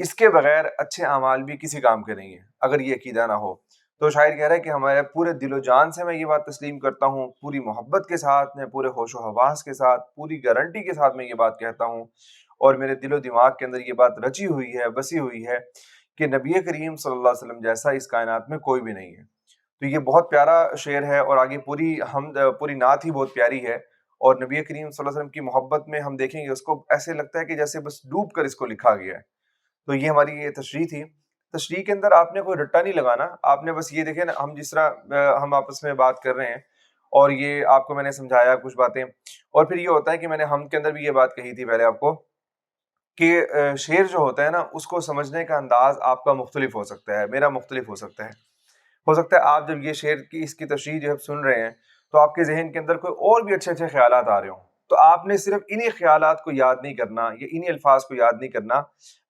اس کے بغیر اچھے اعمال بھی کسی کام کے نہیں ہیں اگر یہ عقیدہ نہ ہو. تو شاعر کہہ رہا ہے کہ ہمارے پورے دل و جان سے میں یہ بات تسلیم کرتا ہوں، پوری محبت کے ساتھ، میں پورے ہوش و حواس کے ساتھ، پوری گارنٹی کے ساتھ میں یہ بات کہتا ہوں، اور میرے دل و دماغ کے اندر یہ بات رچی ہوئی ہے، بسی ہوئی ہے کہ نبی کریم صلی اللہ علیہ وسلم جیسا اس کائنات میں کوئی بھی نہیں ہے. تو یہ بہت پیارا شعر ہے، اور آگے پوری نعت ہی بہت پیاری ہے. اور نبی کریم صلی اللہ علیہ وسلم کی محبت میں ہم دیکھیں گے اس کو ایسے لگتا ہے کہ جیسے بس ڈوب کر اس کو لکھا گیا ہے. تو یہ ہماری یہ تشریح تھی. تشریح کے اندر آپ نے کوئی رٹا نہیں لگانا، آپ نے بس یہ دیکھیں نا، ہم جس طرح ہم آپس میں بات کر رہے ہیں، اور یہ آپ کو میں نے سمجھایا کچھ باتیں، اور پھر یہ ہوتا ہے کہ میں نے ہم کے اندر بھی یہ بات کہی تھی پہلے آپ کو کہ شعر جو ہوتا ہے نا، اس کو سمجھنے کا انداز آپ کا مختلف ہو سکتا ہے، میرا مختلف ہو سکتا ہے. ہو سکتا ہے آپ جب یہ شعر کی اس کی تشریح جب سن رہے ہیں تو آپ کے ذہن کے اندر کوئی اور بھی اچھے اچھے خیالات آ رہے ہوں. تو آپ نے صرف انہی خیالات کو یاد نہیں کرنا یا انہی الفاظ کو یاد نہیں کرنا،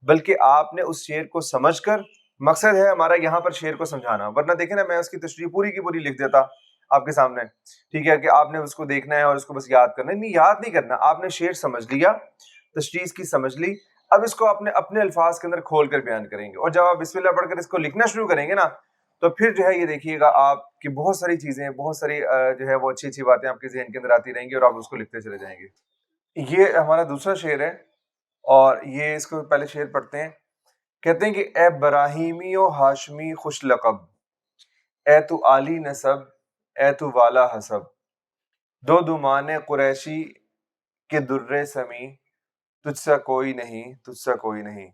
بلکہ آپ نے اس شعر کو سمجھ کر، مقصد ہے ہمارا یہاں پر شعر کو سمجھانا، ورنہ دیکھیں نا میں اس کی تشریح پوری کی پوری لکھ دیتا آپ کے سامنے، ٹھیک ہے، کہ آپ نے اس کو دیکھنا ہے اور اس کو بس یاد کرنا ہے. نہیں، یاد نہیں کرنا، آپ نے شعر سمجھ لیا، تشریح اس کی سمجھ لی، اب اس کو اپنے الفاظ کے اندر کھول کر بیان کریں گے. اور جب آپ بسم اللہ پڑھ کر اس کو لکھنا شروع کریں گے نا، تو پھر جو ہے یہ دیکھیے گا آپ کی بہت ساری چیزیں، بہت ساری جو ہے وہ اچھی اچھی باتیں آپ کے ذہن کے اندر آتی رہیں گی، اور آپ اس کو لکھتے چلے جائیں گے. یہ ہمارا دوسرا شعر ہے، اور یہ اس کو پہلے شعر پڑھتے ہیں. کہتے ہیں کہ اے براہیمی و ہاشمی خوش لقب، اے تو عالی نسب، اے تو والا حسب، دو دمان قریشی کے در سمی، تجھ سا کوئی نہیں، تجھ سا کوئی نہیں.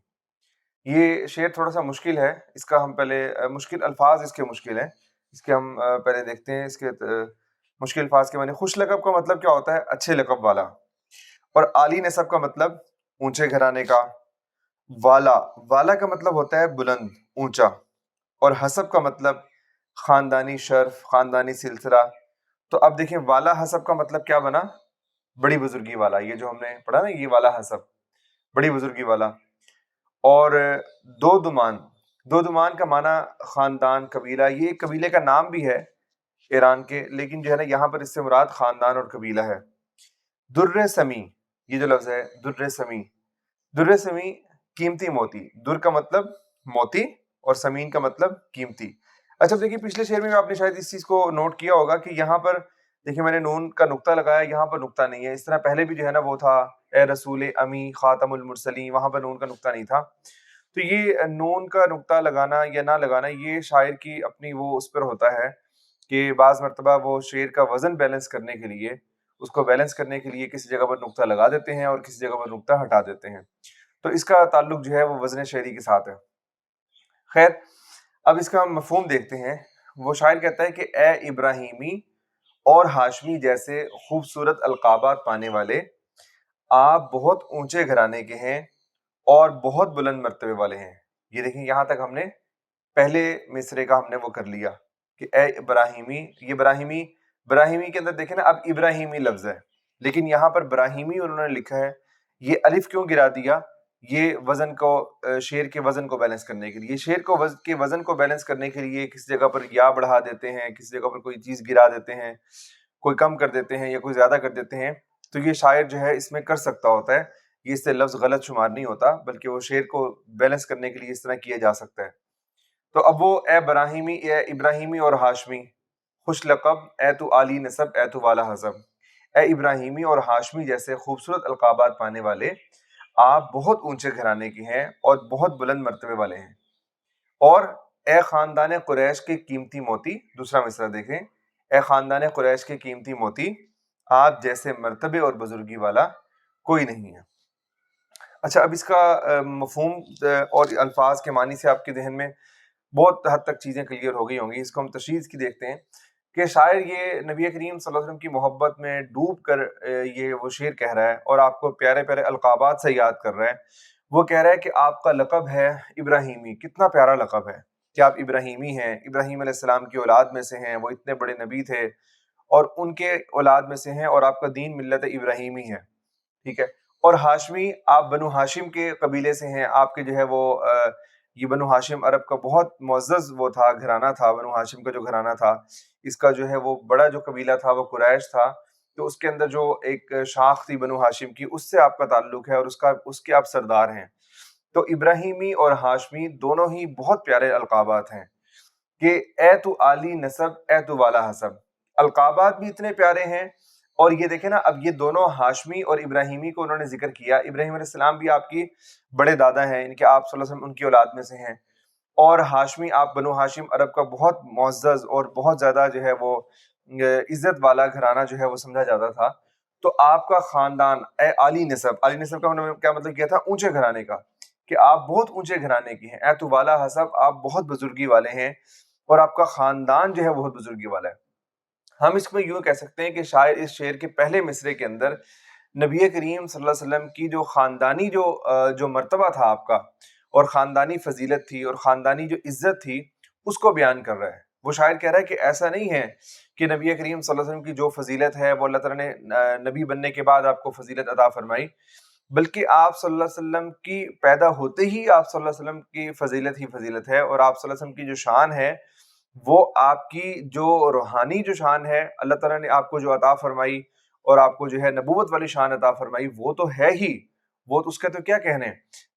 یہ شعر تھوڑا سا مشکل ہے، اس کا ہم پہلے مشکل الفاظ اس کے مشکل ہیں، اس کے ہم پہلے دیکھتے ہیں اس کے مشکل الفاظ کے معنی. خوش لقب کا مطلب کیا ہوتا ہے؟ اچھے لقب والا. اور عالی نسب کا مطلب اونچے گھرانے کا. والا کا مطلب ہوتا ہے بلند، اونچا. اور حسب کا مطلب خاندانی شرف، خاندانی سلسلہ. تو اب دیکھیں والا حسب کا مطلب کیا بنا؟ بڑی بزرگی والا. یہ جو ہم نے پڑھا نا، یہ والا حسب، بڑی بزرگی والا. اور دو دمان کا معنی خاندان، قبیلہ. یہ ایک قبیلے کا نام بھی ہے ایران کے، لیکن جو ہے نا یہاں پر اس سے مراد خاندان اور قبیلہ ہے. در سمی، یہ جو لفظ ہے در سمی، در سمی قیمتی موتی. در کا مطلب موتی اور سمین کا مطلب قیمتی. اچھا دیکھیے پچھلے شعر میں آپ نے شاید اس چیز کو نوٹ کیا ہوگا کہ یہاں پر دیکھیں میں نے نون کا نقطہ لگایا، یہاں پر نقطہ نہیں ہے. اس طرح پہلے بھی جو ہے نا وہ تھا اے رسول امی خاتم المرسلین، وہاں پر نون کا نقطہ نہیں تھا. تو یہ نون کا نقطہ لگانا یا نہ لگانا یہ شاعر کی اپنی وہ اس پر ہوتا ہے کہ بعض مرتبہ وہ شعر کا وزن بیلنس کرنے کے لیے، اس کو بیلنس کرنے کے لیے کسی جگہ پر نقطہ لگا دیتے ہیں اور کسی جگہ پر نقطہ ہٹا دیتے ہیں. تو اس کا تعلق جو ہے وہ وزن شعری کے ساتھ ہے. خیر، اب اس کا ہم مفہوم دیکھتے ہیں. وہ شاعر کہتا ہے کہ اے ابراہیمی اور ہاشمی جیسے خوبصورت القابات پانے والے، آپ بہت اونچے گھرانے کے ہیں اور بہت بلند مرتبے والے ہیں. یہ دیکھیں یہاں تک ہم نے پہلے مصرے کا ہم نے وہ کر لیا کہ اے ابراہیمی. یہ براہیمی کے اندر دیکھیں نا، اب ابراہیمی لفظ ہے لیکن یہاں پر براہیمی انہوں نے لکھا ہے. یہ الف کیوں گرا دیا؟ یہ وزن کو، شعر کے وزن کو بیلنس کرنے کے لیے. شعر کو کے وزن کو بیلنس کرنے کے لیے کسی جگہ پر یا بڑھا دیتے ہیں، کسی جگہ پر کوئی چیز گرا دیتے ہیں، کوئی کم کر دیتے ہیں یا کوئی زیادہ کر دیتے ہیں. تو یہ شاعر جو ہے اس میں کر سکتا ہوتا ہے، یہ اس سے لفظ غلط شمار نہیں ہوتا، بلکہ وہ شعر کو بیلنس کرنے کے لیے اس طرح کیا جا سکتا ہے. تو اب وہ اے ابراہیمی اور ہاشمی خوش لقب، اے تو عالی نسب، اے تو والا حسب، اے ابراہیمی اور ہاشمی جیسے خوبصورت القابات پانے والے، آپ بہت اونچے گھرانے کے ہیں اور بہت بلند مرتبے والے ہیں. اور اے خاندان قریش کے قیمتی موتی. دوسرا مصرع دیکھیں، اے خاندان قریش کے قیمتی موتی، آپ جیسے مرتبے اور بزرگی والا کوئی نہیں ہے. اچھا، اب اس کا مفہوم اور الفاظ کے معنی سے آپ کے ذہن میں بہت حد تک چیزیں کلیئر ہو گئی ہوں گی. اس کو ہم تشریح کی دیکھتے ہیں کہ شاعر یہ نبی کریم صلی اللہ علیہ وسلم کی محبت میں ڈوب کر یہ وہ شعر کہہ رہا ہے اور آپ کو پیارے پیارے القابات سے یاد کر رہا ہے. وہ کہہ رہا ہے کہ آپ کا لقب ہے ابراہیمی. کتنا پیارا لقب ہے کہ آپ ابراہیمی ہیں، ابراہیم علیہ السلام کی اولاد میں سے ہیں. وہ اتنے بڑے نبی تھے اور ان کے اولاد میں سے ہیں، اور آپ کا دین ملت ابراہیمی ہے، ٹھیک ہے. اور ہاشمی، آپ بنو ہاشم کے قبیلے سے ہیں. آپ کے جو ہے وہ یہ بنو ہاشم عرب کا بہت معزز وہ تھا، گھرانہ تھا. بنو ہاشم کا جو گھرانہ تھا، اس کا جو ہے وہ بڑا جو قبیلہ تھا وہ قریش تھا. تو اس کے اندر جو ایک شاخ تھی بنو ہاشم کی، اس سے آپ کا تعلق ہے اور اس کے آپ سردار ہیں. تو ابراہیمی اور ہاشمی دونوں ہی بہت پیارے القابات ہیں کہ اے تو عالی نسب اے تو والا حسب، القابات بھی اتنے پیارے ہیں۔ اور یہ دیکھیں نا، اب یہ دونوں ہاشمی اور ابراہیمی کو انہوں نے ذکر کیا۔ ابراہیم علیہ السلام بھی آپ کی بڑے دادا ہیں، ان کے آپ صلی اللہ علیہ وسلم ان کی اولاد میں سے ہیں، اور ہاشمی آپ بنو ہاشم عرب کا بہت معزز اور بہت زیادہ جو ہے وہ عزت والا گھرانہ جو ہے وہ سمجھا جاتا تھا۔ تو آپ کا خاندان اے عالی نسب، عالی نسب کا انہوں نے کیا مطلب کیا تھا؟ اونچے گھرانے کا، کہ آپ بہت اونچے گھرانے کی ہیں۔ اے تو والا حسب، آپ بہت بزرگی والے ہیں، اور آپ کا خاندان جو ہے بہت بزرگی والا ہے۔ ہم اس میں یوں کہہ سکتے ہیں کہ شاعر اس شعر کے پہلے مصرے کے اندر نبی کریم صلی اللہ علیہ وسلم کی جو خاندانی جو مرتبہ تھا آپ کا، اور خاندانی فضیلت تھی اور خاندانی جو عزت تھی، اس کو بیان کر رہا ہے۔ وہ شاعر کہہ رہا ہے کہ ایسا نہیں ہے کہ نبی کریم صلی اللہ علیہ وسلم کی جو فضیلت ہے وہ اللہ تعالیٰ نے نبی بننے کے بعد آپ کو فضیلت عطا فرمائی، بلکہ آپ صلی اللہ علیہ وسلم کی پیدا ہوتے ہی آپ صلی اللہ علیہ وسلم کی فضیلت ہی فضیلت ہے، اور آپ صلی اللہ علیہ وسلم کی جو شان ہے وہ آپ کی جو روحانی جو شان ہے اللہ تعالیٰ نے آپ کو جو عطا فرمائی، اور آپ کو جو ہے نبوت والی شان عطا فرمائی، وہ تو ہے ہی، وہ تو اس کے تو کیا کہنے۔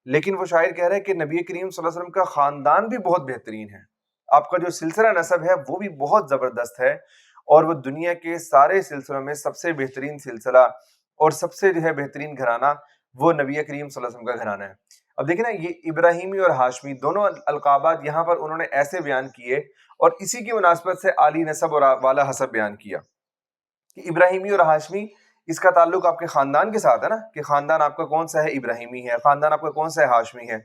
لیکن وہ شاعر کہہ رہا ہے کہ نبی کریم صلی اللہ علیہ وسلم کا خاندان بھی بہت بہترین ہے، آپ کا جو سلسلہ نسب ہے وہ بھی بہت زبردست ہے، اور وہ دنیا کے سارے سلسلوں میں سب سے بہترین سلسلہ اور سب سے جو ہے بہترین گھرانہ وہ نبی کریم صلی اللہ علیہ وسلم کا گھرانہ ہے۔ اب دیکھیں نا، یہ ابراہیمی اور ہاشمی دونوں القابات یہاں پر انہوں نے ایسے بیان کیے، اور اسی کی مناسبت سے عالی نسب اور والا حسب بیان کیا کہ ابراہیمی اور ہاشمی، اس کا تعلق آپ کے خاندان کے ساتھ ہے نا، کہ خاندان آپ کا کون سا ہے؟ ابراہیمی ہے۔ خاندان آپ کا کون سا ہے؟ ہاشمی ہے۔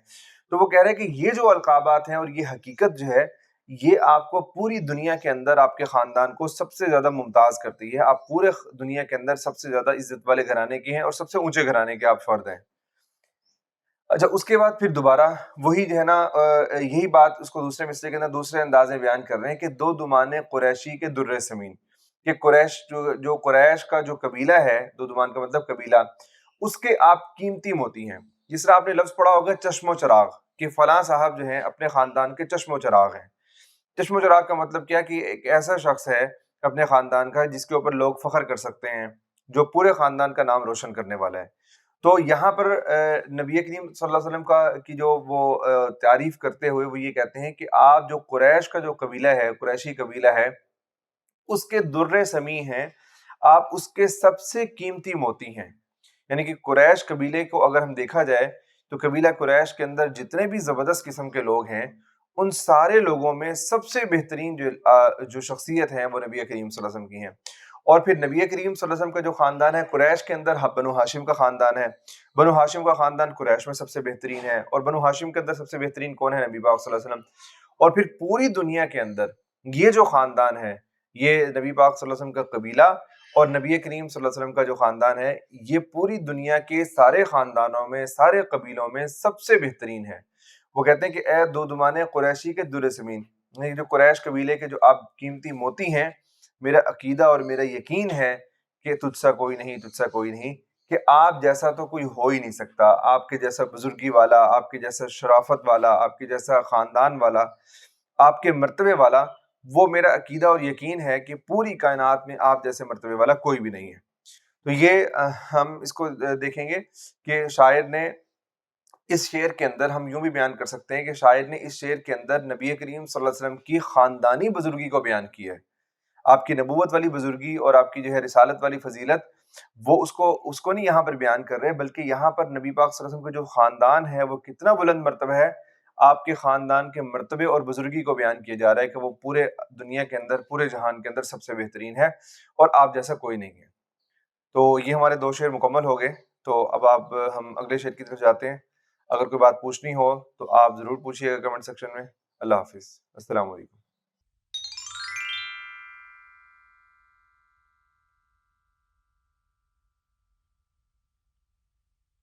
تو وہ کہہ رہے ہیں کہ یہ جو القابات ہیں اور یہ حقیقت جو ہے، یہ آپ کو پوری دنیا کے اندر آپ کے خاندان کو سب سے زیادہ ممتاز کرتی ہے۔ آپ پورے دنیا کے اندر سب سے زیادہ عزت والے گھرانے کے ہیں، اور سب سے اونچے گھرانے کے آپ فرد ہیں۔ اچھا، اس کے بعد پھر دوبارہ وہی جو ہے نا، یہی بات اس کو دوسرے مصرے کے اندر دوسرے انداز میں بیان کر رہے ہیں کہ دو دمانے قریشی کے در سمین، کہ قریش جو قریش کا جو قبیلہ ہے، دو دمان کا مطلب قبیلہ، اس کے آپ قیمتی موتی ہیں۔ جس طرح آپ نے لفظ پڑھا ہوگا چشم و چراغ، کہ فلاں صاحب جو ہیں اپنے خاندان کے چشم و چراغ ہیں۔ چشم و چراغ کا مطلب کیا؟ کہ ایک ایسا شخص ہے اپنے خاندان کا جس کے اوپر لوگ فخر کر سکتے ہیں، جو پورے خاندان کا نام روشن کرنے والا ہے۔ تو یہاں پر نبی کریم صلی اللہ علیہ وسلم کی جو وہ تعریف کرتے ہوئے وہ یہ کہتے ہیں کہ آپ جو قریش کا جو قبیلہ ہے، قریشی قبیلہ ہے، اس کے در سمی ہیں، آپ اس کے سب سے قیمتی موتی ہیں۔ یعنی کہ قریش قبیلے کو اگر ہم دیکھا جائے تو قبیلہ قریش کے اندر جتنے بھی زبردست قسم کے لوگ ہیں، ان سارے لوگوں میں سب سے بہترین جو شخصیت ہے وہ نبی کریم صلی اللہ علیہ وسلم کی ہیں۔ اور پھر نبی کریم صلی اللہ علیہ وسلم کا جو خاندان ہے قریش کے اندر بنو ہاشم کا خاندان ہے، بنو ہاشم کا خاندان قریش میں سب سے بہترین ہے، اور بنو ہاشم کے اندر سب سے بہترین کون ہے؟ نبی پاک صلی اللہ علیہ وسلم۔ اور پھر پوری دنیا کے اندر یہ جو خاندان ہے، یہ نبی پاک صلی اللہ علیہ وسلم کا قبیلہ اور نبی کریم صلی اللہ علیہ وسلم کا جو خاندان ہے، یہ پوری دنیا کے سارے خاندانوں میں، سارے قبیلوں میں سب سے بہترین ہے۔ وہ کہتے ہیں کہ اے دو دمانے قریشی کے در سمین، یہ جو قریش قبیلے کے جو آپ قیمتی موتی ہیں، میرا عقیدہ اور میرا یقین ہے کہ تجھ سا کوئی نہیں، تجھ سا کوئی نہیں، کہ آپ جیسا تو کوئی ہو ہی نہیں سکتا، آپ کے جیسا بزرگی والا، آپ کے جیسا شرافت والا، آپ کے جیسا خاندان والا، آپ کے مرتبے والا، وہ میرا عقیدہ اور یقین ہے کہ پوری کائنات میں آپ جیسے مرتبے والا کوئی بھی نہیں ہے۔ تو یہ ہم اس کو دیکھیں گے کہ شاعر نے اس شعر کے اندر، ہم یوں بھی بیان کر سکتے ہیں کہ شاعر نے اس شعر کے اندر نبی کریم صلی اللہ علیہ وسلم کی خاندانی بزرگی کو بیان کیا ہے۔ آپ کی نبوت والی بزرگی اور آپ کی جو ہے رسالت والی فضیلت، وہ اس کو نہیں یہاں پر بیان کر رہے، بلکہ یہاں پر نبی پاک صلی اللہ علیہ وسلم کا جو خاندان ہے وہ کتنا بلند مرتبہ ہے، آپ کے خاندان کے مرتبے اور بزرگی کو بیان کیا جا رہا ہے کہ وہ پورے دنیا کے اندر، پورے جہان کے اندر سب سے بہترین ہے، اور آپ جیسا کوئی نہیں ہے۔ تو یہ ہمارے دو شعر مکمل ہو گئے۔ تو اب ہم اگلے شعر کی طرف جاتے ہیں۔ اگر کوئی بات پوچھنی ہو تو آپ ضرور پوچھیے گا کمنٹ سیکشن میں۔ اللہ حافظ، السلام علیکم۔